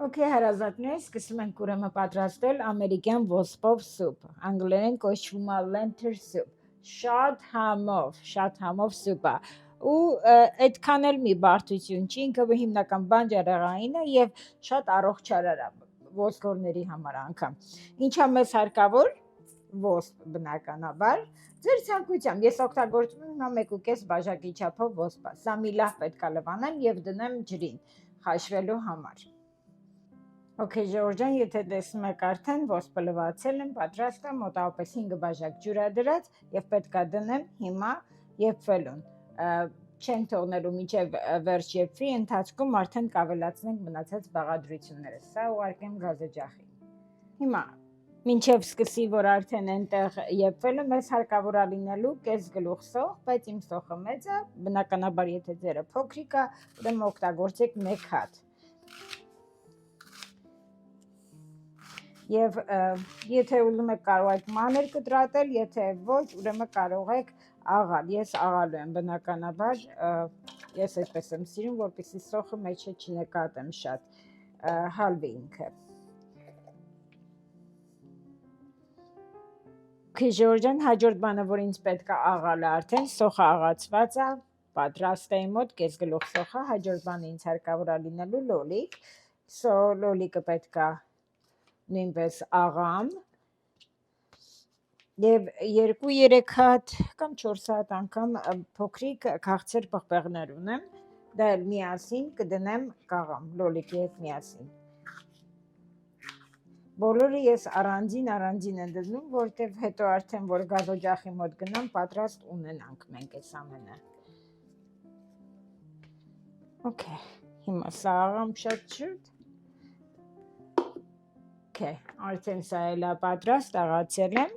Okay, հարազատներ, սկսում ենք ուրեմն պատրաստել ամերիկյան ոսպով սուպ, անգլերեն կոչվում է lentil soup, շատ համով սուպ է, ու այդքան էլ մի բարդություն չի, ինքը հիմնական բանջարեղային է և շատ առողջարար է ոսկորների համար անգամ, ինչա մեզ հարկավոր ոսպ բնականաբար, ձեր ցանկությամբ, ես օգտագործում եմ հիմա 1.5 բաժակի չափով ոսպա, սա մի լավ պետք է լվանեմ և դնեմ ջրին խաշվելու համար։ Okay, Ժորժան, եթե տեսնում եք արդեն ոսպը լվացել եմ, պատրաստ է, մոտավորապես 5 բաժակ ջուր է դրած և պետք է դնեմ հիմա եփվելուն։ Չենք թողնելու մինչև վերջ եփվի, ընթացքում արդեն կավելացնենք մնացած բաղադրությունները։ Սա ուղարկեմ գազօջախին։ Հիմա մինչև սկսի, որ արդեն այնտեղ եփվելը, մեզ հարկավոր է լինելու կես գլուխ սոխ, բայց իմ սոխը մեծ է, բնականաբար եթե ձերը փոքրիկ է, ուրեմն օգտագործեք 1 հատ։ Եվ եթե ուզում եք կարող եք մանր կտրատել, եթե ոչ, ուրեմն կարող եք աղալ, ես աղալու եմ բնականաբար, ես այդպես եմ սիրում, որպեսզի սոխը մեջը չնկատեմ շատ, հալվի ինքը։ Ժորժան, հաջորդ բանը, որ ինձ պետք է աղալը արդեն, սոխը աղացված է, պատրաստ է իմ մոտ, կես գլուխ սոխը, հաջորդ բանը ինձ հարկավոր է լինելու լոլիկ, լոլիկը պետք է նույնպես աղամ և 2-3 հատ կամ 4 հատ անգամ փոքրիկ քաղցր պղպեղներ ունեմ, դա էլ միասին կդնեմ կաղամ, լոլիկի հետ միասին։ Բոլորը ես առանձին եմ դնում, որտև հետո արդեն, որ գազօջախի մոտ գնամ, պատրաստ ունենանք մենք այս ամենը։ Okay, հիմա սա աղամ շատ շուտ։ Okay, արդեն սա էլ է պատրաստ, աղացել եմ,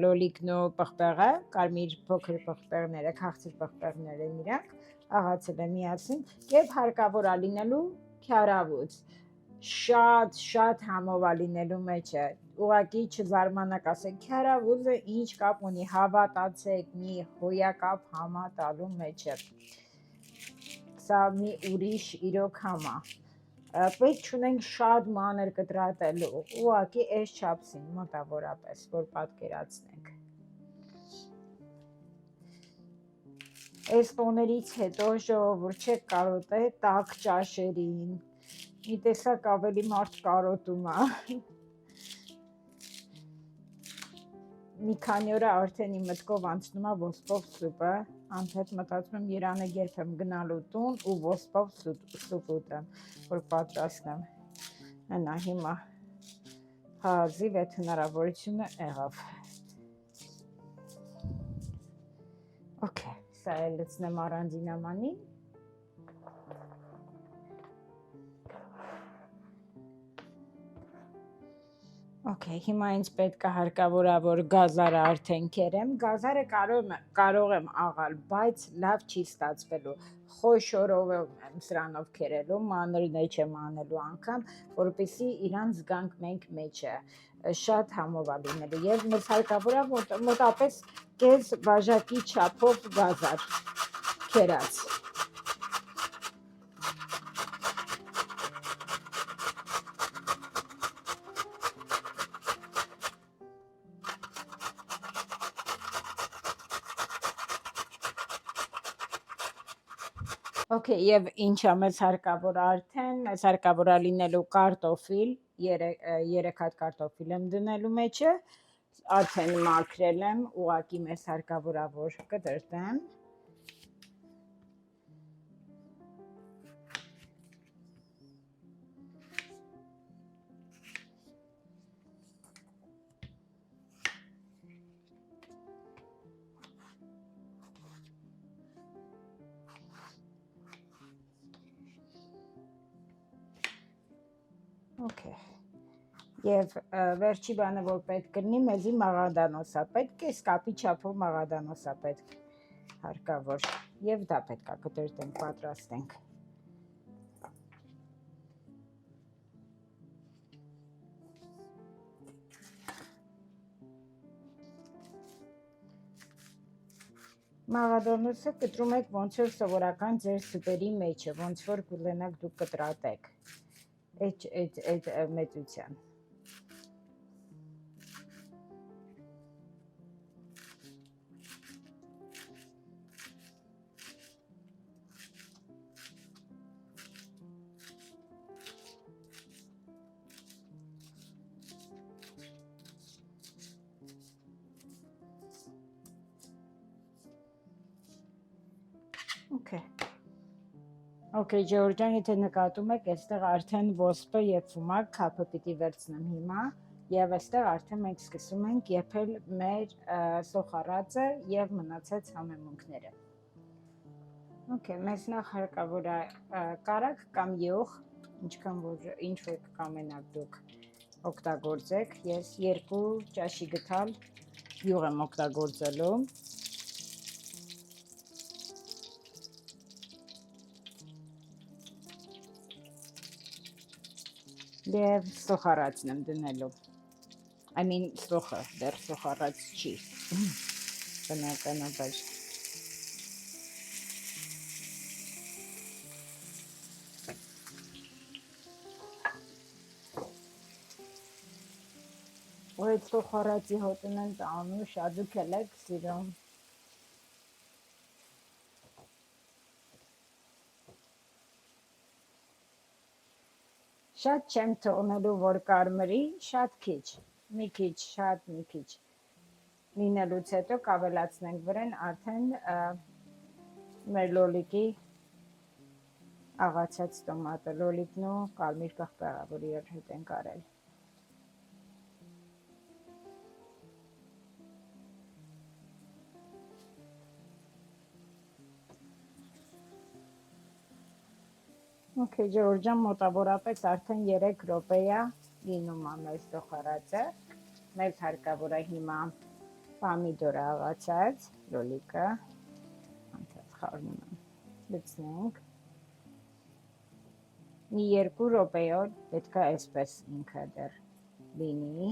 լոլիկն ու պղպեղը, կարմիր փոքր պղպեղները, քաղցր պղպեղներ են իրանք, աղացել եմ միասին և հարկավոր է լինելու քյարավուց, շատ համով է լինելու մեջը, ուղղակի չզարմանաք, ասեք քյարավուզը ինչ կապ ունի, հավատացեք, մի հոյակապ համ է տալու մեջը, սա մի ուրիշ իրոք համ է։ Պետք չունենք շատ մանր կտրատելու, ուղղակի այս չափսին մոտավորապես, որ պատկերացնենք։ Այս տոներից հետո ժողովուրդ չեք կարոտել տաք ճաշերին, մի տեսակ ավելի մարդ կարոտում է։ Մի քանի օր արդեն իմ մտքով անցնում է ոսպով սուպը, անհետ մտածում եմ Երանը երբ եմ գնալու տուն ու ոսպով սուպ ուտեմ, որ պատրաստեմ։ Հնա հիմա հազիվ այդ հնարավորությունը եղավ։ Okay, սա էլ լցնեմ առանձին ամանին։ Okay, հիմա ինձ պետք է հարկավոր է, որ գազարը արդեն կերեմ, գազարը կարող եմ աղալ, բայց լավ չի ստացվելու, խոշորով եմ սրանով կերելու, մանրն է չեմ անելու անգամ, որպեսզի իրան զգանք մենք մեջը, շատ համով է լինելու և մեզ հարկավոր է մոտապես կես բաժակի չափով գազար կերած։ Okay, և ինչա մեզ հարկավոր արդեն, մեզ հարկավոր է լինելու կարտոֆիլ, 3 հատ կարտոֆիլ եմ դնելու մեջը, արդեն մաքրել եմ, ուղղակի մեզ հարկավոր է, որ կտրտեմ։ Okay. Եվ վերջի բանը, որ պետք կլինի, մեզի մաղադանոս է պետք, կես կապի չափով մաղադանոս է պետք հարկավոր, և դա պետք է կտրտենք, պատրաստենք։ Մաղադանոսը կտրում եք ոնց որ սովորական ձեր սուպերի մեջը, ոնց որ կուզենաք դուք կտրատեք։ այդ մեծության։ Okay, Ջորջան, եթե նկատում եք, այստեղ արդեն ոսպը եփվում է, քափը պիտի վերցնեմ հիմա, եւ այստեղ արդեն մենք սկսում ենք եփել մեր սոխարածը եւ մնացած համեմունքները։ Okay, մեզ նախ հարկավոր է կարակ կամ յուղ, ինչ որ կամենաք դուք օգտագործեք։ Ես 2 ճաշի գթալ յուղ եմ օգտագործելու։ Եվ սոխարածն եմ դնելու։ I mean սոխը, դեռ սոխարած չի։ Բնականաբար։ Ու այդ սոխարածի հոտն են տանում, շատ դուք եք սիրում։ Շատ չեմ թողնելու, որ կարմրի, շատ քիչ, մի քիչ, շատ մի քիչ։ Լինելուց հետո կավելացնենք վրան արդեն մեր լոլիկի աղացած տոմատը, լոլիկն ու կարմիր կաղկաղը, որ իր հետ ենք արել։ Okay, Ջորջան, մոտավորապես արդեն 3 րոպե է լինում է մեր սոխարածը։ Մեզ հարկավոր է հիմա պամիդորը աղացած, լոլիկը, անցած խառնում եմ, լցնենք։ Մի 2 րոպեով պետք է այսպես ինքը դեռ լինի։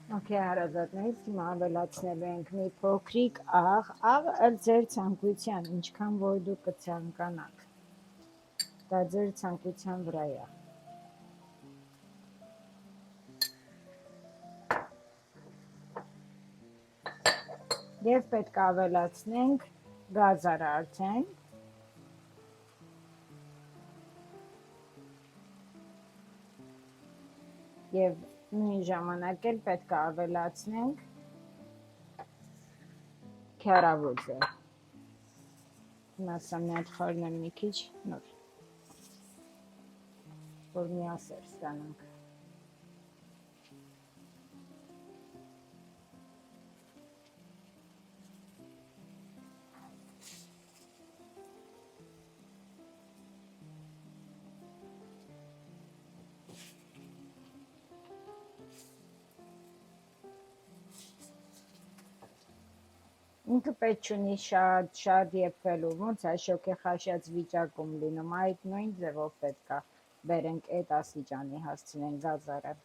Okay, հարազատներից հիմա ավելացնելու ենք մի փոքրիկ աղը ըստ ձեր ցանկության, ինչքան որ դուք կցանկանաք։ Դա ձեր ցանկության վրա է։ Եվ պետք է ավելացնենք գազարը արդեն։ Եվ նույն ժամանակ էլ պետք է ավելացնենք քյարավոզը։ Հիմա սա մի հատ խառնեմ մի քիչ նոր, որ միասեր ստանանք։ Ինքը պետք չունի շատ եփվելու, ոնց է շոկե խաշած վիճակում լինում, այդ նույն ձևով պետք է բերենք այդ աստիճանի հասցնենք գազարը։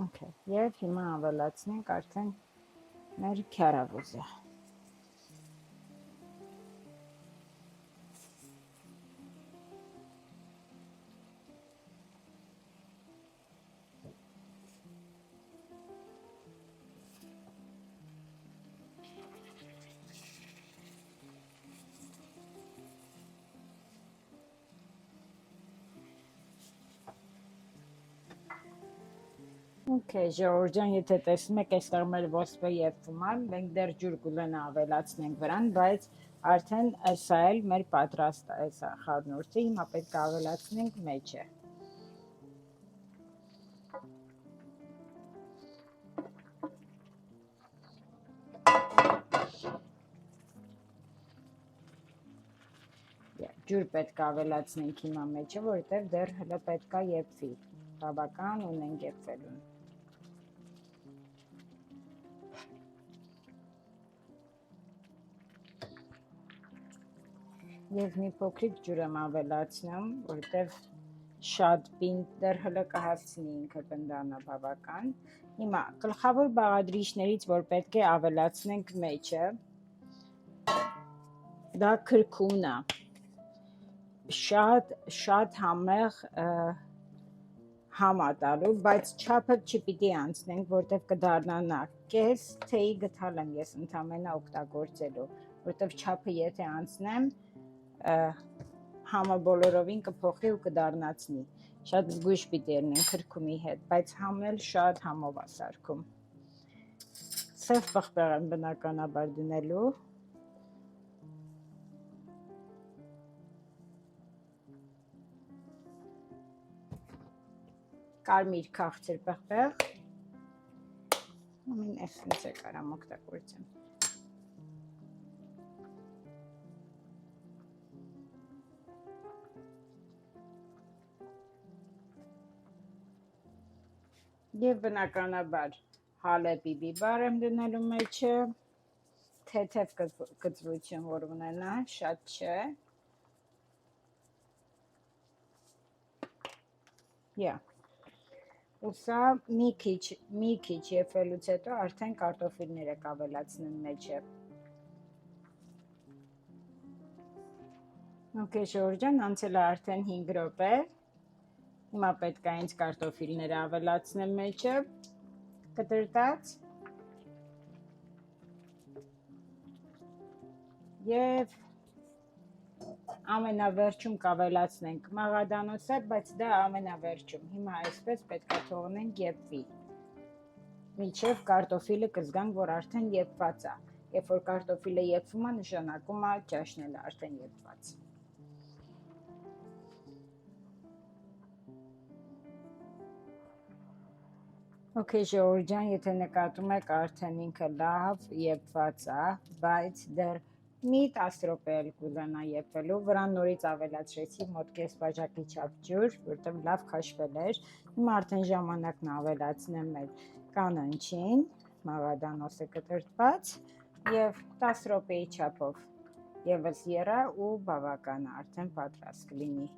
Okay, եւ հիմա ավելացնենք արդեն մեր քյարավոզը։ Okay, Ժորժան, եթե տեսնում եք, այստեղ մեր ոսպը եփվում է, մենք դեռ ջուր կուլենա ավելացնենք վրան, բայց արդեն սա էլ մեր պատրաստ է, սա խառնուրդը, հիմա պետք է ավելացնենք մեջը։ Ջուր պետք է ավելացնենք հիմա մեջը, որովհետև դեռ հələ պետք է եփվի։ բավական ունենք եփվելուն։ Ես մի փոքրիկ ջուր եմ ավելացնում, որտեվ շատ պինդ դեռ հլը կհասցնի ինքը բնդանը բավական։ Հիմա գլխավոր բաղադրիչներից, որ պետք է ավելացնենք մեջը, դա քրքումն է։ Շատ համեղ համ ատալու, բայց չափը չպիտի անցնենք, որտեվ կդառնա կես թեյի գթալ եմ ես ընդամենը օգտագործելու, որտեվ չափը եթե անցնեմ, համը բոլորովին կփոխի ու կդառնացնի։ Շատ զգույշ պիտի ելնենք քրքումի հետ, բայց համն էլ շատ համով է սարքում։ Սև պղպեղ եմ բնականաբար դնելու։ Կարմիր քաղցր պղպեղ, ամեն էսենց է կարամ օգտագործեմ։ Եվ բնականաբար հալեպի բիբար եմ դնելու մեջը, թեթև կծրություն որ ունենա, շատ չէ։ Ու սա մի քիչ եփվելուց հետո արդեն կարտոֆիլներ եք ավելացնում մեջը։ Okay, Ժորժան, անցել է արդեն 5 րոպե։ Հիմա պետք է ինձ կարտոֆիլները ավելացնեմ մեջը, կտրտած։ Եվ ամենավերջում կավելացնենք մաղադանոցը, բայց դա ամենավերջում։ Հիմա այսպես պետք է թողնենք եփվի։ Մինչև կարտոֆիլը կզգանք, որ արդեն եփված է։ Երբ որ կարտոֆիլը եփվում է, նշանակում է ճաշն էլ արդեն եփված։ Okay, Ժորժան, եթե նկատում եք, արդեն ինքը լավ եփված է, բայց դեռ մի 10 րոպե էլ կուզենա եփվելու, վրան նորից ավելացրեցի մոտ կես բաժակի չափ ջուր, որտեղ լավ քաշվել էր։ Հիմա արդեն ժամանակն ավելացնեմ մեր կանանչին, մաղադանոցը կտրտված, եւ 10 րոպեի չափով եւս եռա ու բավական է, արդեն պատրաստ կլինի։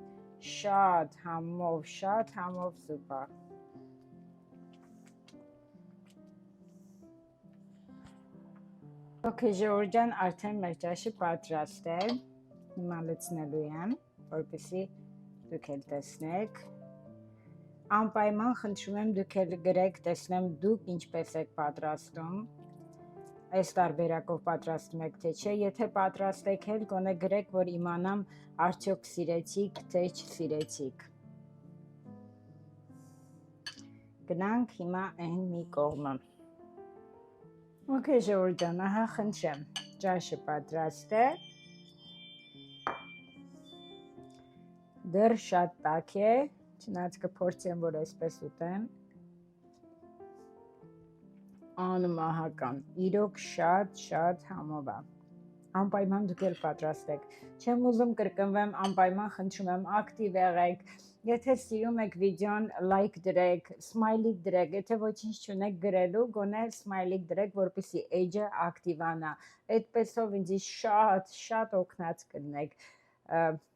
Շատ համով սուպա։ Okay, Ժորժան, արդեն մեր ճաշը պատրաստ է։ Հիմա լցնելու եմ, որպեսզի դուք էլ տեսնեք։ Անպայման խնդրում եմ դուք էլ գրեք, տեսնեմ դուք ինչպես եք պատրաստում։ Այս տարբերակով պատրաստում եք թե չէ, եթե պատրաստեք էլ գոնե գրեք, որ իմանամ արդյոք սիրեցիք, թե չսիրեցիք։ Գնանք հիմա այն մի կողմը։ Okay, Ժորժան, ահա խնդրեմ, ճաշը պատրաստ է, դեռ շատ տաք է, չնայած կփորձեմ, որ այսպես ուտեմ, անմահական, իրոք շատ համով է, անպայման դուք էլ պատրաստեք, չեմ ուզում կրկնվեմ, անպայման խնդրում եմ ակտիվ եղեք, եթե սիրում եք վիդեոն լայք դրեք, սմայլիկ դրեք, եթե ոչինչ չունեք գրելու, գոնե սմայլիկ դրեք, որպեսզի էջը ակտիվանա, այդպեսով ինձ շատ օգնած կլինեք,